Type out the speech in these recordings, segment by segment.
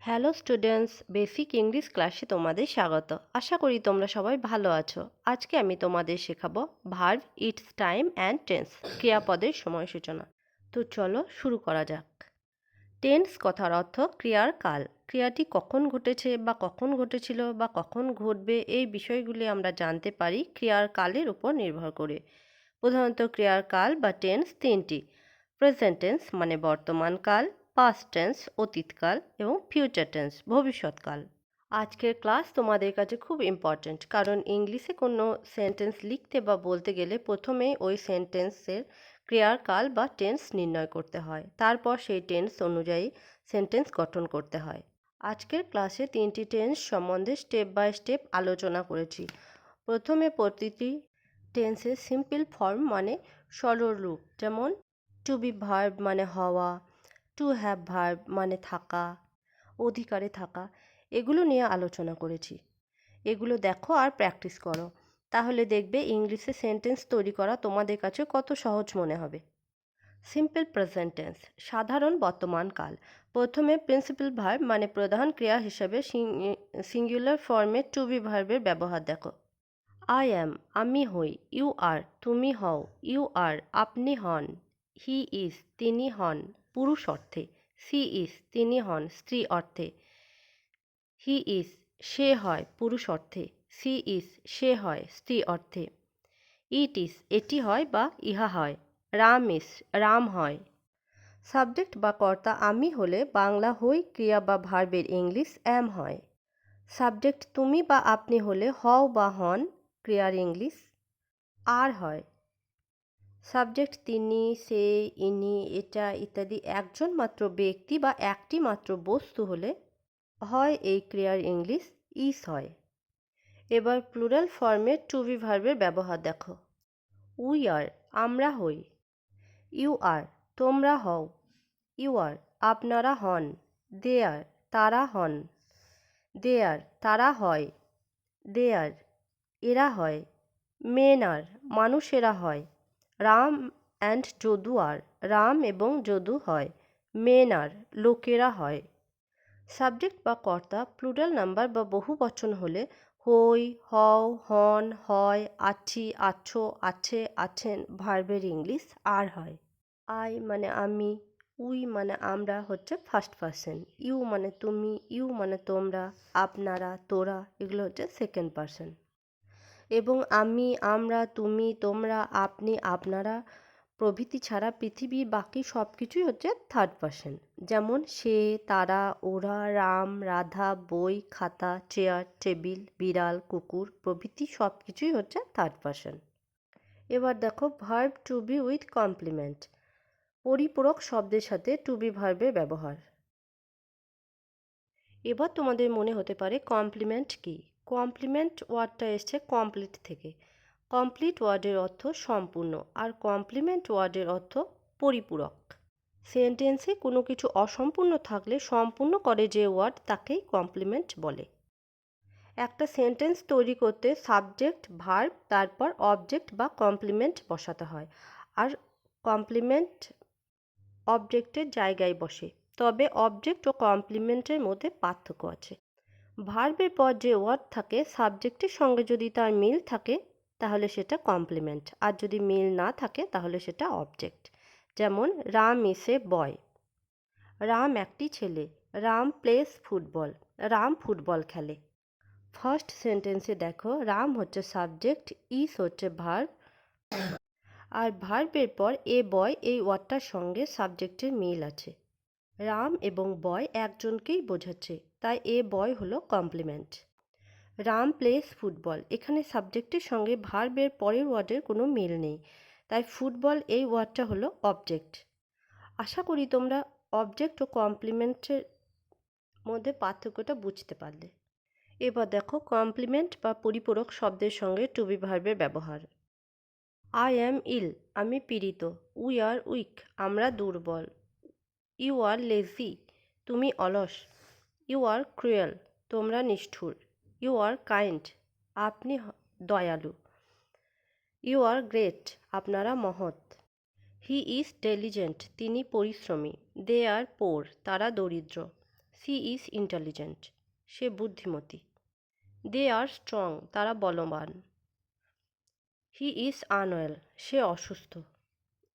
Hello students, basic English ক্লাসে তোমাদের স্বাগত। আশা করি তোমরা সবাই ভালো আছো। আজকে আমি তোমাদের শেখাবো verb, its time and tense, ক্রিয়াপদের সময়সূচনা। তো চলো শুরু করা যাক। টেন্স কথার অর্থ ক্রিয়ার কাল। ক্রিয়াটি কখন ঘটেছে বা কখন ঘটেছিল বা কখন ঘটবে, এই বিষয়গুলি আমরা জানতে পারি ক্রিয়ার কালের উপর নির্ভর করে। প্রধানত ক্রিয়ার কাল বা টেন্স তিনটি: প্রেজেন্ট টেন্স মানে বর্তমান কাল, পাস্ট টেন্স অতীতকাল এবং ফিউচার টেন্স ভবিষ্যৎকাল। আজকের ক্লাস তোমাদের কাছে খুব ইম্পর্ট্যান্ট, কারণ ইংলিশে কোনো সেন্টেন্স লিখতে বা বলতে গেলে প্রথমেই ওই সেন্টেন্সের ক্রিয়ার কাল বা টেন্স নির্ণয় করতে হয়, তারপর সেই টেন্স অনুযায়ী সেন্টেন্স গঠন করতে হয়। আজকের ক্লাসে তিনটি টেন্স সম্বন্ধে স্টেপ বাই স্টেপ আলোচনা করেছি। প্রথমে প্রতিটি টেন্সের সিম্পল ফর্ম মানে সরল রূপ, যেমন টু বি ভার্ব মানে হওয়া, টু হ্যাভ ভার্ব মানে থাকা, অধিকারে থাকা, এগুলো নিয়ে আলোচনা করেছি। এগুলো দেখো আর প্র্যাকটিস করো, তাহলে দেখবে ইংলিশে সেন্টেন্স তৈরি করা তোমাদের কাছে কত সহজ মনে হবে। সিম্পল প্রেজেন্ট টেন্স, সাধারণ বর্তমান কাল। প্রথমে প্রিন্সিপাল ভার্ব মানে প্রধান ক্রিয়া হিসেবে সিঙ্গুলার ফর্মে টু বি ভার্বের ব্যবহার দেখো। আই অ্যাম আমি হই, ইউ আর তুমি হও, ইউ আর আপনি হন, হি ইজ তিনি হন পুরুষ অর্থে, সি ইজ তিনি হন স্ত্রী অর্থে, হি ইজ সে হয় পুরুষ অর্থে, সি ইজ সে হয় স্ত্রী অর্থে, ইট ইজ এটি হয় বা ইহা হয়, রাম ইজ রাম হয়। সাবজেক্ট বা কর্তা আমি হলে বাংলা হই ক্রিয়া বা ভার্বের ইংলিশ অ্যাম হয়। সাবজেক্ট তুমি বা আপনি হলে হও বা হন ক্রিয়ার ইংলিশ আর হয়। সাবজেক্ট তিনি, সে, ইনি, এটা ইত্যাদি একজন মাত্র ব্যক্তি বা একটি মাত্র বস্তু হলে হয় এই ক্রিয়ার ইংলিশ ইস হয়। এবার প্লুরাল ফর্মে টু বি ভার্বের ব্যবহার দেখো। উই আর আমরা হই, ইউ আর তোমরা হও, ইউ আর আপনারা হন, দে আর তারা হন, দে আর তারা হয়, দে আর এরা হয়, মেন আর মানুষেরা হয়, রাম অ্যান্ড যদু আর রাম এবং যদু হয়, মেন আর লোকেরা হয়। সাবজেক্ট বা কর্তা প্লুরাল নাম্বার বা বহু বচন হলে হই, হও, হন, হয়, আছি, আছো, আছে, আছেন ভার্বের ইংলিশ আর হয়। আই মানে আমি, উই মানে আমরা হচ্ছে ফার্স্ট পারসন, ইউ মানে তুমি, ইউ মানে তোমরা, আপনারা, তোরা এগুলো হচ্ছে সেকেন্ড পারসন, এবং আমি, আমরা, তুমি, তোমরা, আপনি, আপনারা প্রভৃতি ছাড়া পৃথিবীর বাকি সব কিছুই হচ্ছে থার্ড পারসন, যেমন সে, তারা, ওরা, রাম, রাধা, বই, খাতা, চেয়ার, টেবিল, বিড়াল, কুকুর প্রভৃতি সব কিছুই হচ্ছে থার্ড পারসন। এবার দেখো verb to be with complement, পরিপূরক শব্দের সাথে টু বি ভার্বের ব্যবহার। এবার তোমাদের মনে হতে পারে কমপ্লিমেন্ট কি। কমপ্লিমেন্ট ওয়ার্ডটা এসছে কমপ্লিট থেকে। কমপ্লিট ওয়ার্ডের অর্থ সম্পূর্ণ, আর কমপ্লিমেন্ট ওয়ার্ডের অর্থ পরিপূরক। সেন্টেন্সে কোনো কিছু অসম্পূর্ণ থাকলে সম্পূর্ণ করে যে ওয়ার্ড তাকেই কমপ্লিমেন্ট বলে। একটা সেন্টেন্স তৈরি করতে সাবজেক্ট, ভার্ব, তারপর অবজেক্ট বা কমপ্লিমেন্ট বসাতে হয়, আর কমপ্লিমেন্ট অবজেক্টের জায়গায় বসে। তবে অবজেক্ট ও কমপ্লিমেন্টের মধ্যে পার্থক্য আছে। ভার্বের পর যে ওয়ার্ড থাকে সাবজেক্টের সঙ্গে যদি তার মিল থাকে তাহলে সেটা কমপ্লিমেন্ট, আর যদি মিল না থাকে তাহলে সেটা অবজেক্ট। যেমন রাম ইজ এ বয়, রাম একটি ছেলে, Ram plays football, Ram football খেলে। ফার্স্ট সেন্টেন্সে দেখো রাম হচ্ছে সাবজেক্ট, ইজ হচ্ছে ভার্ব, আর ভার্বের পর এ বয় এই ওয়ার্ডটার সঙ্গে সাবজেক্টের মিল আছে। রাম এবং বয় একজনকেই বোঝাচ্ছে, তাই এ বয় হলো কমপ্লিমেন্ট। রাম প্লেস ফুটবল, এখানে সাবজেক্টের সঙ্গে ভার্বের পরের ওয়ার্ডের কোনো মিল নেই, তাই ফুটবল এই ওয়ার্ডটা হলো অবজেক্ট। আশা করি তোমরা অবজেক্ট ও কমপ্লিমেন্টের মধ্যে পার্থক্যটা বুঝতে পারলে। এবার দেখো কমপ্লিমেন্ট বা পরিপূরক শব্দের সঙ্গে টু বি ভার্বের ব্যবহার। আই অ্যাম ইল আমি পীড়িত, উই আর উইক আমরা দুর্বল, ইউ আর লেজি তুমি অলস, ইউ আর ক্রুয়েল তোমরা নিষ্ঠুর, ইউ আর কাইন্ড আপনি দয়ালু, ইউ আর গ্রেট আপনারা মহৎ, হি ইজ ডেলিজেন্ট তিনি পরিশ্রমী, দে আর পোর তারা দরিদ্র, সি ইজ ইন্টেলিজেন্ট, সে বুদ্ধিমতী। দে আর স্ট্রং, তারা বলবান। হি ইজ আনওয়েল, সে অসুস্থ।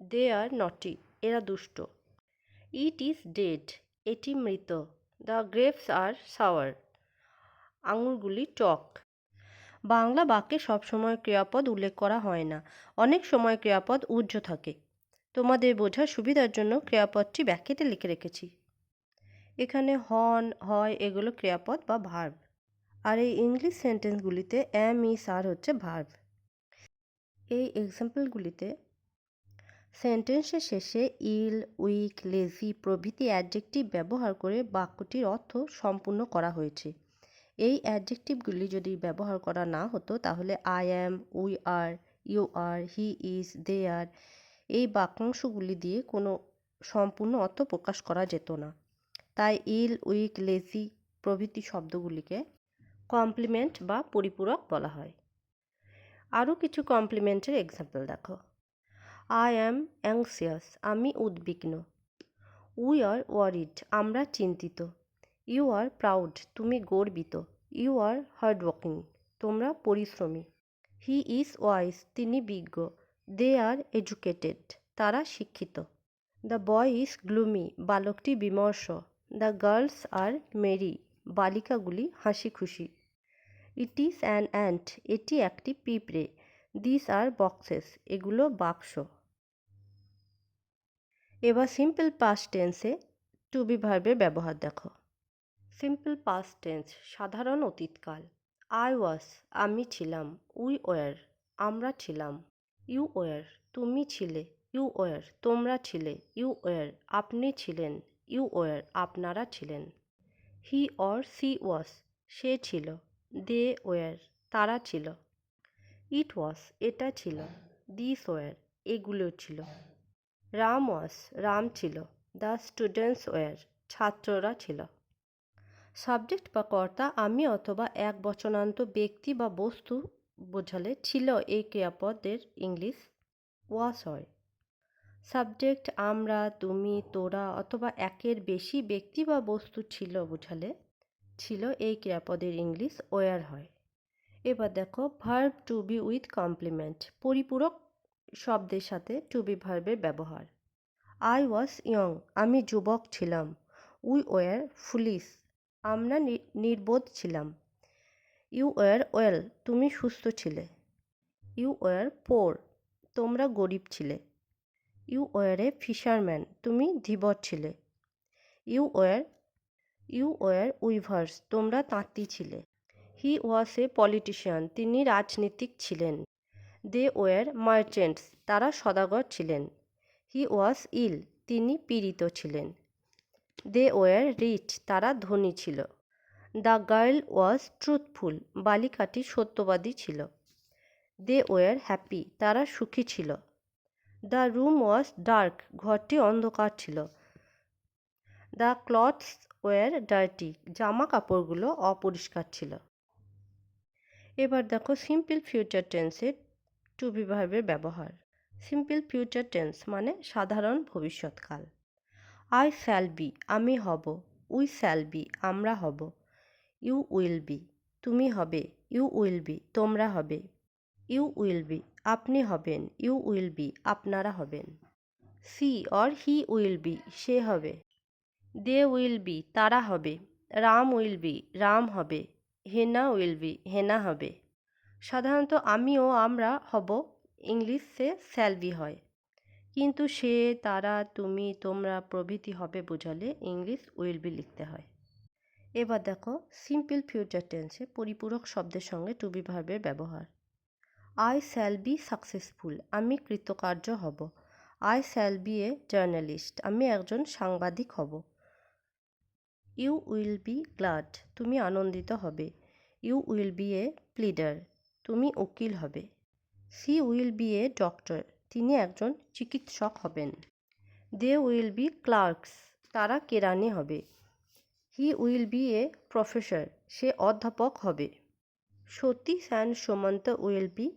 দে আর নটি, এরা দুষ্ট। ইট ইজ ডেড, এটি মৃত। দ্য গ্রেপস আর সাওয়ার, আঙুরগুলি টক। বাংলা বাক্যে সবসময় ক্রিয়াপদ উল্লেখ করা হয় না, অনেক সময় ক্রিয়াপদ উহ্য থাকে। তোমাদের বোঝার সুবিধার জন্য ক্রিয়াপদটি ব্যাকেটে লিখে রেখেছি। এখানে হন, হয় এগুলো ক্রিয়াপদ বা ভার্ব, আর এই ইংলিশ সেন্টেন্সগুলিতে এম ইস আর হচ্ছে ভার্ব। এই এক্সাম্পলগুলিতে সেন্টেন্সের শেষে ইল, উইক, লেজি প্রভৃতি অ্যাডজেক্টিভ ব্যবহার করে বাক্যটির অর্থ সম্পূর্ণ করা হয়েছে। এই অ্যাডজেক্টিভগুলি যদি ব্যবহার করা না হতো তাহলে I am, we are, you are, he is, they are এই বাক্যাংশগুলি দিয়ে কোনো সম্পূর্ণ অর্থ প্রকাশ করা যেত না। তাই ইল, উইক, লেজি প্রভৃতি শব্দগুলিকে কমপ্লিমেন্ট বা পরিপূরক বলা হয়। আরও কিছু কমপ্লিমেন্টের এক্সাম্পল দেখো। আই অ্যাম অ্যাংসিয়াস, আমি উদ্বিগ্ন। উই আর ওয়ারিড, আমরা চিন্তিত। ইউ আর প্রাউড, তুমি গর্বিত। ইউ আর হার্ডওয়ার্কিং, তোমরা পরিশ্রমী। হি ইজ ওয়াইজ, তিনি বিজ্ঞ। দে আর এডুকেটেড, তারা শিক্ষিত। দ্য বয় ইজ গ্লুমি, বালকটি বিমর্ষ। দ্য গার্লস আর মেরি, বালিকাগুলি হাসি খুশি। ইট ইজ অ্যান অ্যান্ট, এটি একটি পিঁপড়ে। দিস আর বক্সেস, এগুলো বাক্স। এবার সিম্পল পাস্ট টেন্সে টু বি ভার্বের ব্যবহার দেখো। সিম্পল পাস্ট টেন্স, সাধারণ অতীতকাল। আই ওয়াজ, আমি ছিলাম। উই ওয়ার, আমরা ছিলাম। ইউ ওয়ার, তুমি ছিলে। ইউ ওয়ার, তোমরা ছিলে। ইউ ওয়ার, আপনি ছিলেন। ইউ ওয়ার, আপনারা ছিলেন। হি অর সি ওয়াজ, সে ছিল। দে ওয়ার, তারা ছিল। ইট ওয়াজ, এটা ছিল। দিস ওয়ার, এগুলো ছিল। রাম ওয়াজ, রাম ছিল। দ্য স্টুডেন্টস ওয়ার, ছাত্ররা ছিল। সাবজেক্ট বা কর্তা আমি অথবা এক বচনান্ত ব্যক্তি বা বস্তু বোঝালে ছিল এই ক্রিয়াপদের ইংলিশ ওয়াজ হয়। সাবজেক্ট আমরা, তুমি, তোরা অথবা একের বেশি ব্যক্তি বা বস্তু ছিল বোঝালে ছিল এই ক্রিয়াপদের ইংলিশ ওয়ার হয়। এবার দেখো verb to be with complement, পরিপূরক শব্দের সাথে টু বি ভার্বের ব্যবহার। আই ওয়াজ ইয়ং, আমি যুবক ছিলাম। উই ওয়ার ফুলিশ, আমরা নির্বোধ ছিলাম। ইউ ওয়ার ওয়েল, তুমি সুস্থ ছিলে। ইউ ওয়ার পোর, তোমরা গরিব ছিলে। ইউ ওয়ার এ ফিশারম্যান, তুমি ধীবর ছিলে। ইউ ওয়ার উইভার্স, তোমরা তাঁতি ছিলে। হি ওয়াজ এ পলিটিশিয়ান, তিনি রাজনীতিক ছিলেন। দে ওয়ার মার্চেন্টস, তারা সদাগর ছিলেন। হি ওয়াজ ইল, তিনি পীড়িত ছিলেন। দে ওয়ার রিচ, তারা ধনী ছিল। দ্য গার্ল ওয়াজ ট্রুথফুল, বালিকাটি সত্যবাদী ছিল। দে ওয়ার হ্যাপি, তারা সুখী ছিল। দ্য রুম ওয়াজ ডার্ক, ঘরটি অন্ধকার ছিল। দ্য ক্লথস ওয়ার ডার্টি, জামা কাপড়গুলো অপরিষ্কার ছিল। এবার দেখো সিম্পল ফিউচার টেন্সে টু বি ভার্বের ব্যবহার। সিম্পল ফিউচার টেন্স মানে সাধারণ ভবিষ্যৎকাল। আই শ্যাল বি, আমি হব। উই শ্যাল বি, আমরা হব। ইউ উইল বি, তুমি হবে। ইউ উইল বি, তোমরা হবে। ইউ উইল বি, আপনি হবেন। ইউ উইল বি, আপনারা হবেন। She or he will be, সে হবে। দে উইল বি, তারা হবে। রাম উইল বি, রাম হবে। হেনা উইল বি, হেনা হবে। সাধারণত আমি ও আমরা হব ইংলিশে শ্যাল বি হয়, কিন্তু সে, তারা, তুমি, তোমরা প্রভৃতি হবে বোঝালে ইংলিশ উইল বি লিখতে হয়। এবার দেখো সিম্পল ফিউচার টেন্সে পরিপূরক শব্দের সঙ্গে টু বি ভার্বের ব্যবহার। আই শ্যাল বি সাকসেসফুল, আমি কৃতকার্য হব। I shall B A journalist, আমি একজন সাংবাদিক হব। ইউ উইল বি গ্লাড, তুমি আনন্দিত হবে। You will be a pleader, তুমি উকিল হবে। She will be a doctor, তিনি একজন চিকিৎসক হবেন। দে উইল বি ক্লার্কস, তারা কেরানি হবে। He will be a professor, সে অধ্যাপক হবে। Satish and Sumanta will be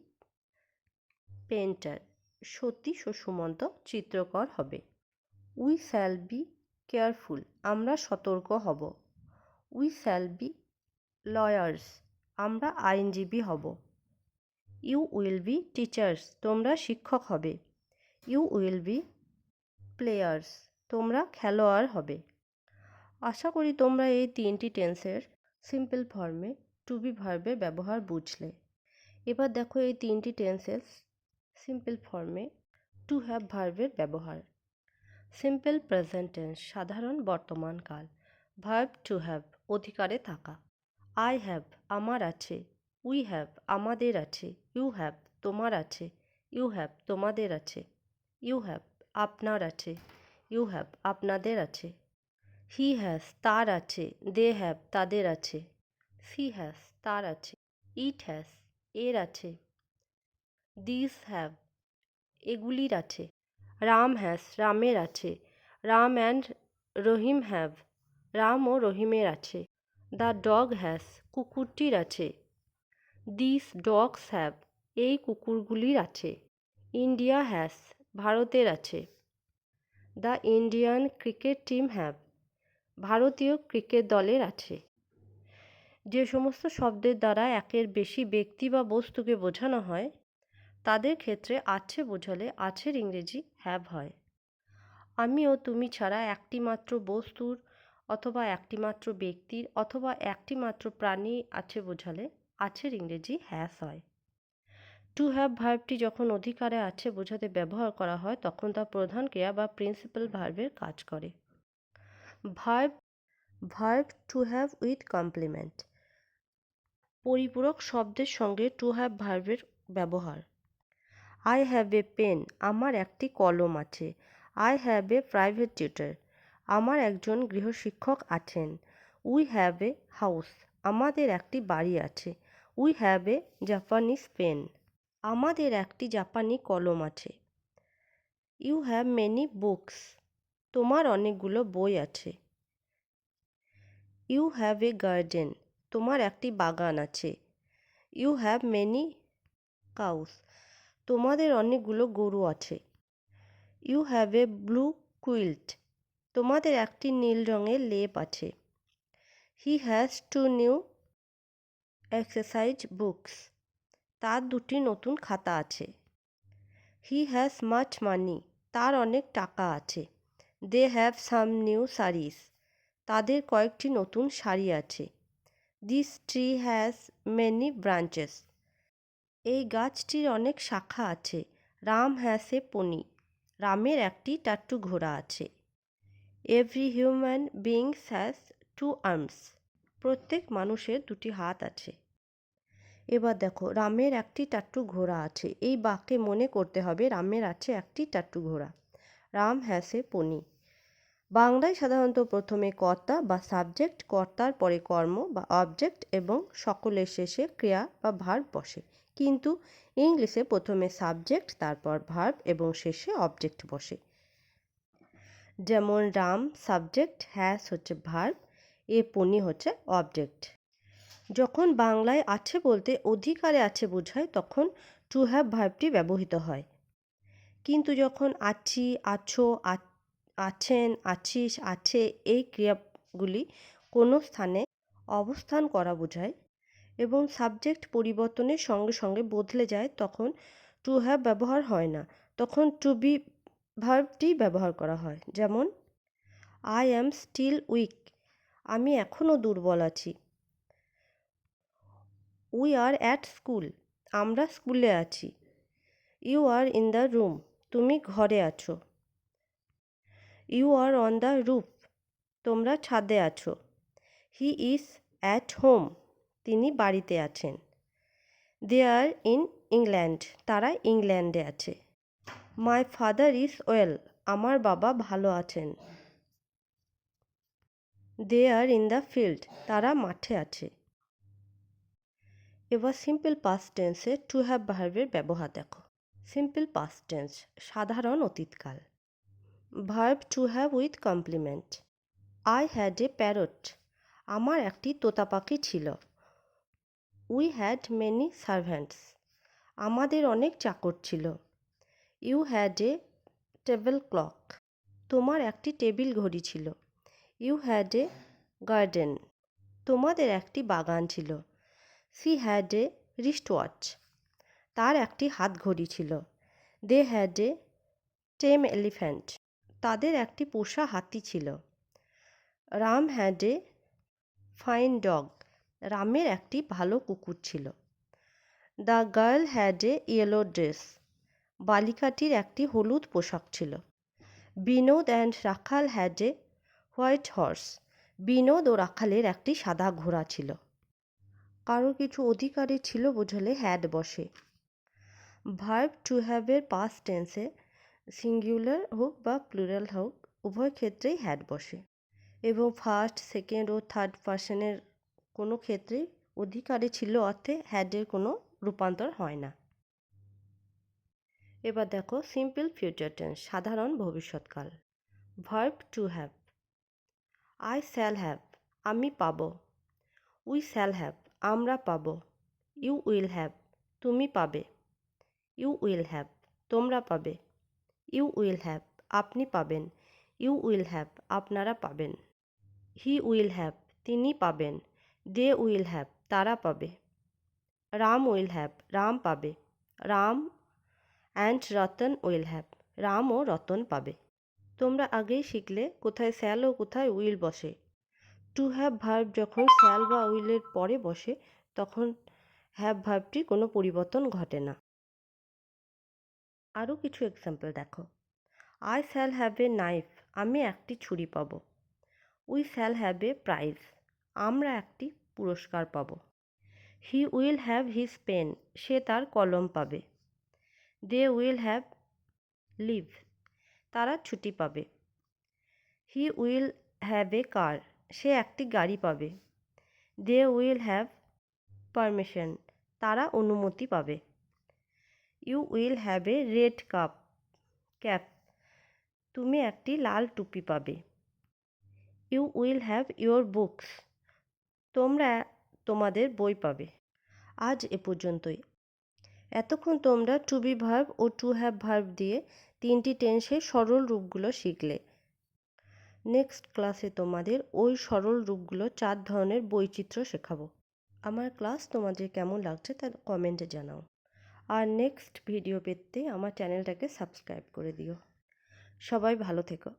painter, Satish ও সুমন্ত চিত্রকর হবে। উই শ্যাল বি কেয়ারফুল, আমরা সতর্ক হব। উই শ্যাল বি লয়ার্স, আমরা আইনজীবী হব। ইউ উইল বি টিচার্স, তোমরা শিক্ষক হবে। ইউ উইল বি প্লেয়ার্স, তোমরা খেলোয়াড় হবে। আশা করি তোমরা এই তিনটি টেন্সের সিম্পল ফর্মে টু বি ভার্বের ব্যবহার বুঝলে। এবার দেখো এই তিনটি টেন্সের সিম্পল ফর্মে টু হ্যাভ ভার্বের ব্যবহার। সিম্পল প্রেজেন্ট টেন্স, সাধারণ বর্তমানকাল। ভার্ব টু হ্যাভ, অধিকারে থাকা। আই হ্যাভ, আমার আছে। উই হ্যাভ, আমাদের আছে। ইউ হ্যাভ, তোমার আছে। ইউ হ্যাভ, তোমাদের আছে। ইউ হ্যাভ, আপনার আছে। ইউ হ্যাভ, আপনাদের আছে। হি হ্যাজ, তার আছে। দে হ্যাভ, তাদের আছে। সি হ্যাজ, তার আছে। ইট হ্যাজ, এর আছে। দিস হ্যাভ, এগুলির আছে। রাম হ্যাজ, রামের আছে। রাম অ্যান্ড রহিম হ্যাভ, রাম ও রহিমের আছে। দ্য ডগ হ্যাজ, কুকুরটির আছে। দিস ডগস হ্যাভ, এই কুকুরগুলির আছে। ইন্ডিয়া হ্যাজ, ভারতের আছে। The Indian cricket team have, ভারতীয় ক্রিকেট দলের আছে। যে সমস্ত শব্দের দ্বারা একের বেশি ব্যক্তি বা বস্তুকে বোঝানো হয় তাদের ক্ষেত্রে আছে বোঝালে আছের ইংরেজি হ্যাভ হয়। আমি ও তুমি ছাড়া একটি মাত্র বস্তুর অথবা একটি মাত্র ব্যক্তির অথবা একটি মাত্র প্রাণী আছে বোঝালে আছের ইংরেজি হ্যাজ হয়। টু হ্যাভ ভার্বটি যখন অধিকারে আছে বোঝাতে ব্যবহার করা হয় তখন তা প্রধান ক্রিয়া বা প্রিন্সিপাল ভার্বের কাজ করে। Verb verb to have with complement, পরিপূরক শব্দের সঙ্গে টু হ্যাভ ভার্বের ব্যবহার। আই হ্যাভ এ পেন, আমার একটি কলম আছে। I have a private tutor, আমার একজন গৃহশিক্ষক আছেন। উই হ্যাভ এ হাউস, আমাদের একটি বাড়ি আছে। We have a Japanese pen, আমাদের একটি জাপানি কলম আছে। ইউ হ্যাভ মেনি বুকস, তোমার অনেকগুলো বই আছে। ইউ হ্যাভ এ গার্ডেন, তোমার একটি বাগান আছে। ইউ হ্যাভ মেনি কাউস, তোমাদের অনেকগুলো গরু আছে। You have a blue quilt, তোমাদের একটি নীল রঙের লেপ আছে। He has two new exercise books, তার দুটি নতুন খাতা আছে। হি হ্যাজ মাচ মানি, তার অনেক টাকা আছে। They have some new saris, তাদের কয়েকটি নতুন শাড়ি আছে। This tree has many branches, এই গাছটির অনেক শাখা আছে। রাম হ্যাজ এ পনি, রামের একটি টাট্টু ঘোড়া আছে। Every human beings has to arms, প্রত্যেক মানুষের দুটি হাত আছে। এবার দেখো রামের একটি টাট্টু ঘোড়া আছে, এই বাক্যে মনে করতে হবে রামের আছে একটি টাট্টু ঘোড়া। Ram has a pony. বাংলায় সাধারণত প্রথমে কর্তা বা সাবজেক্ট, কর্তার পরে কর্ম বা অবজেক্ট এবং সকলের শেষে ক্রিয়া বা ভার্ব বসে, কিন্তু ইংলিশে প্রথমে সাবজেক্ট, তারপর ভার্ব এবং শেষে অবজেক্ট বসে। যেমন রাম সাবজেক্ট, হ্যাজ হচ্ছে ভার্ব, এ পনি হচ্ছে অবজেক্ট। যখন বাংলায় আছে বলতে অধিকারে আছে বোঝায় তখন টু হ্যাভ ভার্বটি ব্যবহৃত হয়, কিন্তু যখন আছি, আছো, আছেন, আছিস, আছে এই ক্রিয়াগুলি কোনো স্থানে অবস্থান করা বোঝায় এবং সাবজেক্ট পরিবর্তনের সঙ্গে সঙ্গে বদলে যায় তখন টু হ্যাভ ব্যবহার হয় না, তখন টু বি ভার্বটি ব্যবহার করা হয়। যেমন আই অ্যাম স্টিল উইক, আমি এখনও দুর্বল আছি। উই আর অ্যাট স্কুল, আমরা স্কুলে আছি। You are in the room, তুমি ঘরে আছো। You are on the roof, তোমরা ছাদে আছো। হি ইজ অ্যাট হোম, তিনি বাড়িতে আছেন। দে আর ইন ইংল্যান্ড, তারা ইংল্যান্ডে আছে। মাই ফাদার ইজ ওয়েল, আমার বাবা ভালো আছেন। They are in the field, তারা মাঠে আছে। এবার সিম্পল পাস্ট টেন্সে টু হ্যাভ ভার্বের ব্যবহার দেখো। সিম্পল পাস্ট টেন্স, সাধারণ অতীতকাল। Verb to have with complement. I had a parrot, আমার একটি তোতা পাখি ছিল। উই হ্যাড মেনি সার্ভ্যান্টস, আমাদের অনেক চাকর ছিল। You had a table clock, তোমার একটি টেবিল ঘড়ি ছিল। ইউ হ্যাড এ গার্ডেন, তোমাদের একটি বাগান ছিল। She had a wrist watch. তার একটি হাতঘড়ি ছিল। দে হ্যাড এ টেম এলিফ্যান্ট। তাদের একটি পোষা হাতি ছিল। Ram had a fine dog. রামের একটি ভালো কুকুর ছিল। The girl had a yellow dress. বালিকাটির একটি হলুদ পোশাক ছিল। Binod and Rakhal had a white horse. Binod ও রাখালের একটি সাদা ঘোড়া ছিল। কারো কিছু অধিকারী ছিল বোঝালে হ্যাড বসে। ভার্ব টু হ্যাভের পাস্ট টেন্সে সিঙ্গুলার হোক বা প্লুরাল হোক উভয় ক্ষেত্রেই হ্যাড বসে এবং ফার্স্ট, সেকেন্ড ও থার্ড পার্সনের কোনো ক্ষেত্রেই অধিকারী ছিল অর্থে হ্যাডের কোনো রূপান্তর হয় না। এবার দেখো সিম্পল ফিউচার টেন্স, সাধারণ ভবিষ্যৎকাল। Verb to have. I shall have, আমি পাব। উই শ্যাল হ্যাভ, আমরা পাব। ইউ উইল হ্যাভ, তুমি পাবে। ইউ উইল হ্যাভ, তোমরা পাবে। ইউ উইল হ্যাভ, আপনি পাবেন। ইউ উইল হ্যাভ, আপনারা পাবেন। হি উইল হ্যাভ, তিনি পাবেন। দে উইল হ্যাভ, তারা পাবে। রাম উইল হ্যাভ, রাম পাবে। Ram and Ratan will have, Ram ও রতন পাবে। তোমরা আগেই শিখলে কোথায় শ্যাল ও কোথায় উইল বসে। টু হ্যাভ ভার্ব যখন শ্যাল বা উইলের পরে বসে তখন হ্যাভ ভার্বটির কোনো পরিবর্তন ঘটে না। আরও কিছু এক্সাম্পল দেখো। I shall have a knife, আমি একটি ছুরি পাব। We shall have a prize, আমরা একটি পুরস্কার পাব। He will have his pen, সে তার কলম পাবে। দে উইল হ্যাভ লিভ, তারা ছুটি পাবে। হি উইল হ্যাভ এ কার, সে একটি গাড়ি পাবে। দে উইল হ্যাভ পারমিশন, তারা অনুমতি পাবে। You will have a red cap, তুমি একটি লাল টুপি পাবে। You will have your books, তোমরা তোমাদের বই পাবে। আজ এ পর্যন্তই। এতক্ষণ তোমরা টু বি ভার্ব ও টু হ্যাভ ভার্ব দিয়ে তিনটি টেন্সের সরল রূপগুলো শিখলে। নেক্সট ক্লাসে তোমাদের ওই সরল রূপগুলো 4 ধরনের বৈচিত্র্য শেখাবো। আমার ক্লাস তোমাদের কেমন লাগছে তা কমেন্টে জানাও। আর নেক্সট ভিডিও পেতে আমার চ্যানেলটাকে সাবস্ক্রাইব করে দিও। সবাই ভালো থেকো।